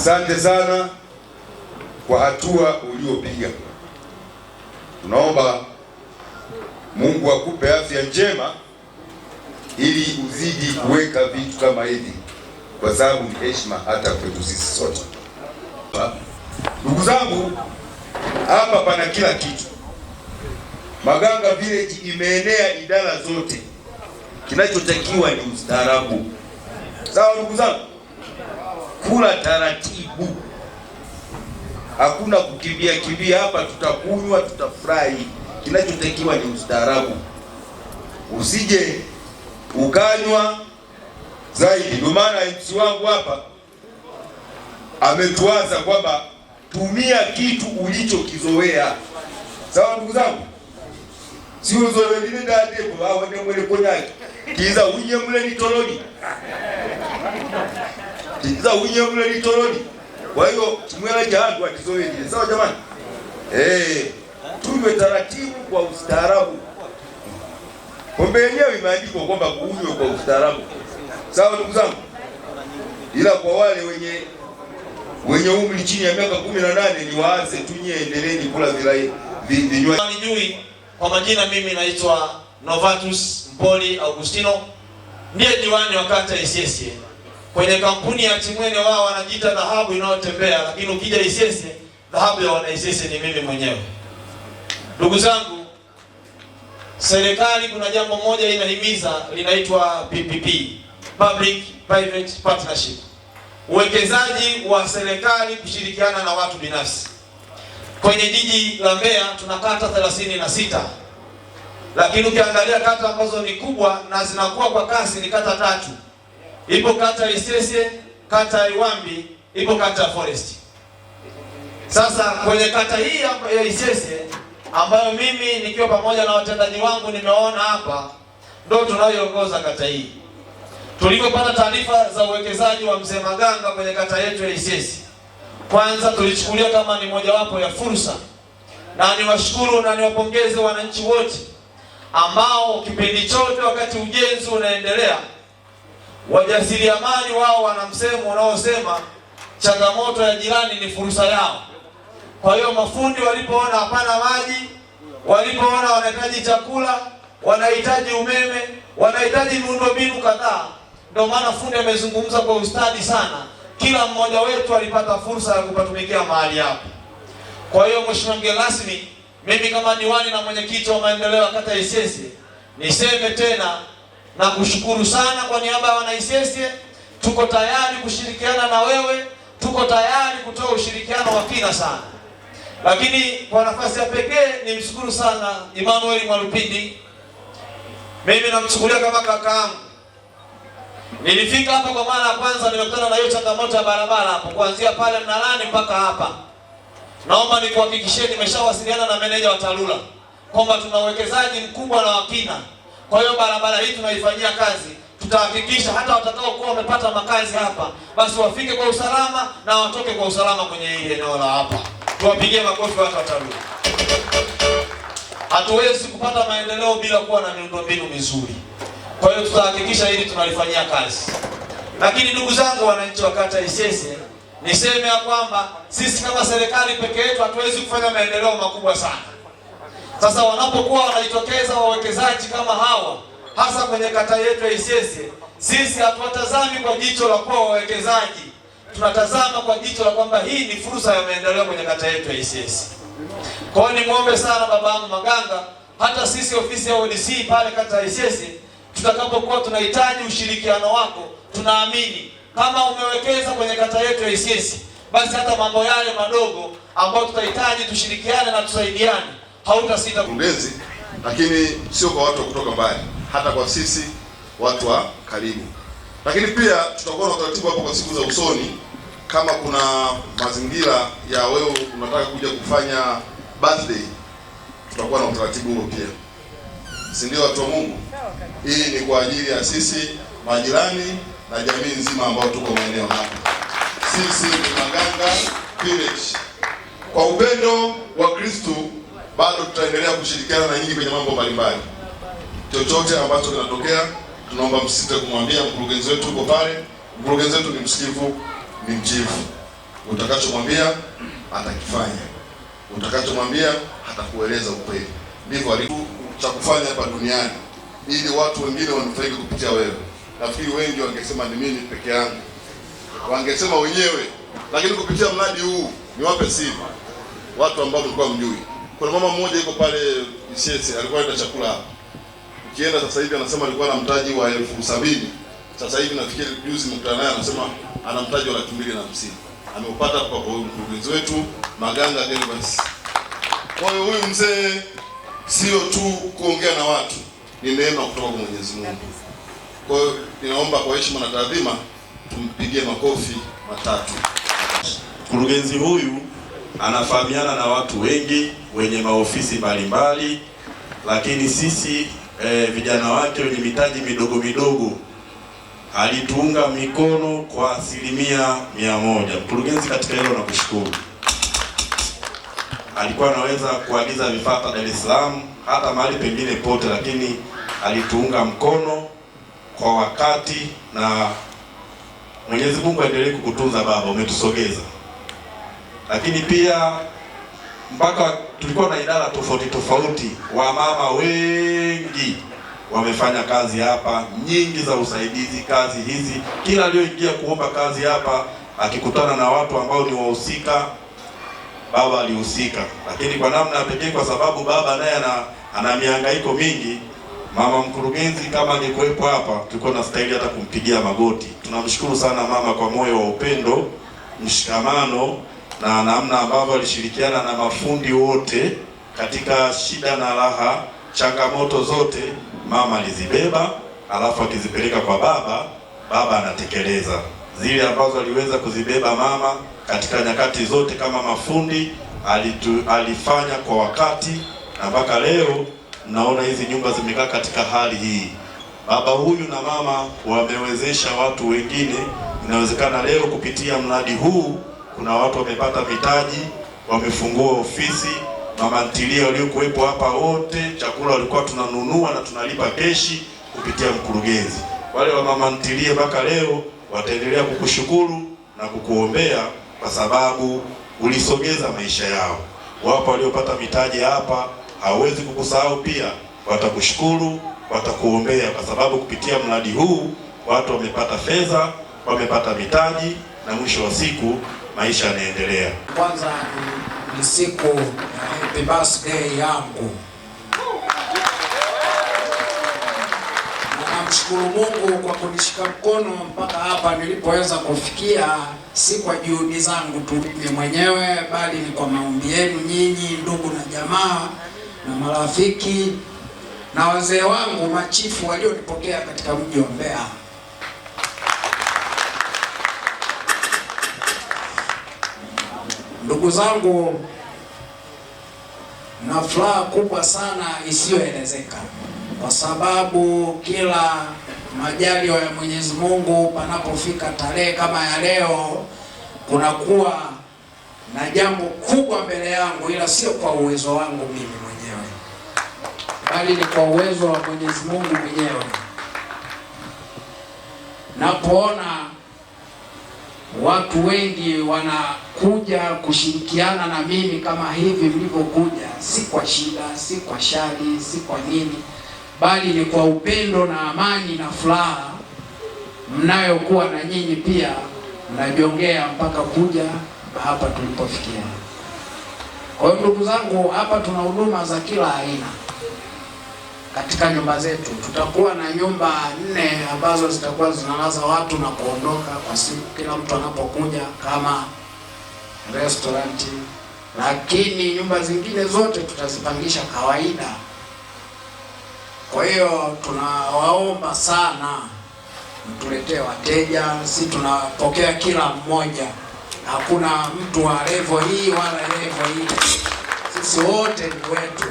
Asante sana kwa hatua uliopiga. Tunaomba Mungu akupe afya njema ili uzidi kuweka vitu kama hivi, kwa sababu ni heshima hata kwetu sisi sote. Ndugu zangu, hapa pana kila kitu. Maganga Village imeenea idara zote. Kinachotakiwa ni ustaarabu. Sawa ndugu zangu? Kula taratibu. Hakuna kukimbia kimbia hapa, tutakunywa, tutafurahi. Kinachotakiwa ni ustaarabu. Usije ukanywa zaidi. Ndio maana MC wangu hapa ametuanza kwamba tumia kitu ulichokizoea. Sawa ndugu zangu? Sio zoe lile dade kwa wane mwele konyaki. Kiza unye mule ni toroni. Kiza unye mule ni toroni. Kwa hiyo tumwela jahandu atizoe lile. Sawa jamani? Tunywe taratibu kwa ustaarabu. Pombe yenyewe imeandikwa kwamba kunywe kwa ustaarabu. Sawa ndugu zangu? Ila kwa wale wenye umri chini ya miaka 18 ni waanze tunye, endeleeni kula vinywaji. Nijui kwa majina, mimi naitwa Novatus Mpoli Augustino, ndiye diwani wa kata Isyesye. Kwenye kampuni ya Chimwene wao wanajiita dhahabu inayotembea, lakini ukija Isyesye, dhahabu ya wana Isyesye ni mimi mwenyewe. Ndugu zangu, serikali kuna jambo moja inahimiza, linaitwa PPP, Public Private Partnership. Uwekezaji wa serikali kushirikiana na watu binafsi. Kwenye jiji la Mbeya tuna kata 36. Lakini ukiangalia kata ambazo ni kubwa na zinakuwa kwa kasi ni kata 3. Ipo kata Isyesye, kata Iwambi, ipo kata Forest. Sasa kwenye kata hii ya Isyesye ambayo mimi nikiwa pamoja na watendaji wangu nimeona hapa, ndio tunayoongoza kata hii. Tulipopata taarifa za uwekezaji wa Mzee Maganga kwenye kata yetu ya Isyesye, kwanza tulichukulia kama ni mojawapo ya fursa, na niwashukuru na niwapongeze wananchi wote ambao kipindi chote wakati ujenzi unaendelea, wajasiriamali wao wana msemo unaosema changamoto ya jirani ni fursa yao. Kwa hiyo mafundi walipoona hapana maji, walipoona wanahitaji chakula, wanahitaji umeme, wanahitaji miundombinu kadhaa, ndio maana fundi amezungumza kwa ustadi sana. Kila mmoja wetu alipata fursa ya kupatumikia mahali hapo. Kwa hiyo mheshimiwa mgeni rasmi, mimi kama diwani na mwenyekiti wa maendeleo ya kata Isyesye, niseme tena na kushukuru sana kwa niaba ya wana Isyesye. Tuko tayari kushirikiana na wewe, tuko tayari kutoa ushirikiano wa kina sana. Lakini kwa nafasi ya pekee nimshukuru sana Emmanuel Mwalupindi. Mimi namchukulia kama kakaangu. Nilifika hapa kwa mara ya kwanza, nimekutana na hiyo changamoto ya barabara hapo kuanzia pale Mnalani mpaka hapa. Naomba nikuhakikishie nimeshawasiliana na meneja wa TARURA kwamba tuna uwekezaji mkubwa na wakina. Kwa hiyo barabara hii tunaifanyia kazi. Tutahakikisha hata watakao kuwa wamepata makazi hapa basi wafike kwa usalama na watoke kwa usalama kwenye hili eneo la hapa. Tuwapigie makofi watu wa TARURA. Hatuwezi kupata maendeleo bila kuwa na miundombinu mizuri. Kwa hiyo tutahakikisha hili tunalifanyia kazi. Lakini ndugu zangu wananchi wa kata Isyesye, niseme ya kwamba sisi kama serikali peke yetu hatuwezi kufanya maendeleo makubwa sana. Sasa wanapokuwa wanajitokeza wawekezaji kama hawa, hasa kwenye kata yetu ya Isyesye, sisi hatuwatazami kwa jicho la kuwa wawekezaji. Tunatazama kwa jicho la kwamba hii ni fursa ya maendeleo kwenye kata yetu ya Isyesye. Kwa hiyo nimuombe sana babangu Maganga, hata sisi ofisi ya ODC pale kata ya Isyesye, tutakapokuwa tunahitaji ushirikiano wako, tunaamini kama umewekeza kwenye kata yetu ya Isyesye, basi hata mambo yale madogo ambayo tutahitaji tushirikiane na tusaidiane, hautasita. Pongezi, lakini sio kwa watu kutoka mbali, hata kwa sisi watu wa karibu. Lakini pia tutakuwa na utaratibu hapo kwa siku za usoni, kama kuna mazingira ya wewe unataka kuja kufanya birthday, tutakuwa na utaratibu huo pia. Si ndio watu wa Mungu? Hii ni kwa ajili ya sisi majirani na jamii nzima ambao tuko maeneo hapa. Sisi ni Maganga Village. Kwa upendo wa Kristo bado tutaendelea kushirikiana na nyinyi kwenye mambo mbalimbali. Chochote ambacho kinatokea, tunaomba msisite kumwambia mkurugenzi wetu, uko pale. Mkurugenzi wetu ni msikivu, ni mchifu. utakachomwambia atakifanya, utakachomwambia hatakueleza ukweli. Ndivyo alivyo cha kufanya hapa duniani, ili watu wengine wanufaike kupitia wewe. Nafikiri wengi wangesema ni mimi peke yangu, wangesema wenyewe, lakini kupitia mradi huu niwape siri watu ambao mlikuwa mjui. Kuna mama mmoja yuko pale Ishese, alikuwa anataka chakula hapa. Ukienda sasa hivi anasema alikuwa na mtaji wa 70,000. Sasa hivi nafikiri juzi mkutana naye anasema ana mtaji wa 250,000. Ameupata kwa huyu mkurugenzi wetu Maganga Gervas. Kwa hiyo huyu mzee sio tu kuongea na watu, ni neema kutoka kwa Mwenyezi Mungu. Kwa hiyo ninaomba kwa heshima na taadhima tumpigie makofi matatu. Mkurugenzi huyu anafahamiana na watu wengi wenye maofisi mbalimbali, lakini sisi vijana wake wenye mitaji midogo midogo alituunga mikono kwa 100%. Mkurugenzi, katika hilo nakushukuru. Alikuwa anaweza kuagiza vifaa Dar es Salaam hata mahali pengine pote, lakini alituunga mkono kwa wakati, na Mwenyezi Mungu aendelee kukutunza baba, umetusogeza. Lakini pia mpaka tulikuwa na idara tofauti tofauti, wamama wengi wamefanya kazi hapa nyingi za usaidizi. Kazi hizi kila aliyoingia kuomba kazi hapa akikutana na watu ambao ni wahusika, baba alihusika. Lakini kwa namna pekee, kwa sababu baba naye ana mihangaiko mingi, mama mkurugenzi kama angekuwepo hapa tulikuwa na stahili hata kumpigia magoti. Tunamshukuru sana mama kwa moyo wa upendo, mshikamano na namna ambavyo alishirikiana na mafundi wote katika shida na raha. Changamoto zote mama alizibeba, alafu akizipeleka kwa baba, baba anatekeleza zile ambazo aliweza kuzibeba mama katika nyakati zote. Kama mafundi alifanya kwa wakati, na mpaka leo naona hizi nyumba zimekaa katika hali hii. Baba huyu na mama wamewezesha watu wengine. Inawezekana leo kupitia mradi huu kuna watu wamepata mitaji, wamefungua ofisi. Mama ntilie waliokuwepo hapa wote, chakula walikuwa tunanunua na tunalipa keshi kupitia mkurugenzi. Wale wa mama ntilie mpaka leo wataendelea kukushukuru na kukuombea kwa sababu ulisogeza maisha yao. Wapo waliopata mitaji hapa, hawezi kukusahau pia, watakushukuru, watakuombea kwa sababu kupitia mradi huu watu wamepata fedha, wamepata mitaji, na mwisho wa siku maisha yanaendelea. Kwanza ni siku ya happy birthday yangu. Namshukuru Mungu kwa kunishika mkono mpaka hapa nilipoweza kufikia, si kwa juhudi zangu tu mimi mwenyewe, bali ni kwa maombi yenu nyinyi, ndugu na jamaa na marafiki na wazee wangu machifu walionipokea katika mji wa Mbeya. Ndugu zangu, na furaha kubwa sana isiyoelezeka, kwa sababu kila majaliwa ya Mwenyezi Mungu panapofika tarehe kama ya leo, kunakuwa na jambo kubwa mbele yangu, ila sio kwa uwezo wangu mimi mwenyewe, bali ni kwa uwezo wa Mwenyezi Mungu mwenyewe. Napoona watu wengi wanakuja kushirikiana na mimi kama hivi mlivyokuja, si kwa shida, si kwa shari, si kwa nini, bali ni kwa upendo na amani na furaha mnayokuwa na nyinyi pia mnajongea mpaka kuja hapa tulipofikia. Kwa hiyo ndugu zangu, hapa tuna huduma za kila aina katika nyumba zetu. Tutakuwa na nyumba 4 ambazo zitakuwa zinalaza watu na kuondoka kwa siku, kila mtu anapokuja, kama restaurant, lakini nyumba zingine zote tutazipangisha kawaida. Kwa hiyo tunawaomba sana mtuletee wateja, si tunapokea kila mmoja, hakuna mtu wa level hii wala level hii, sisi wote ni wetu.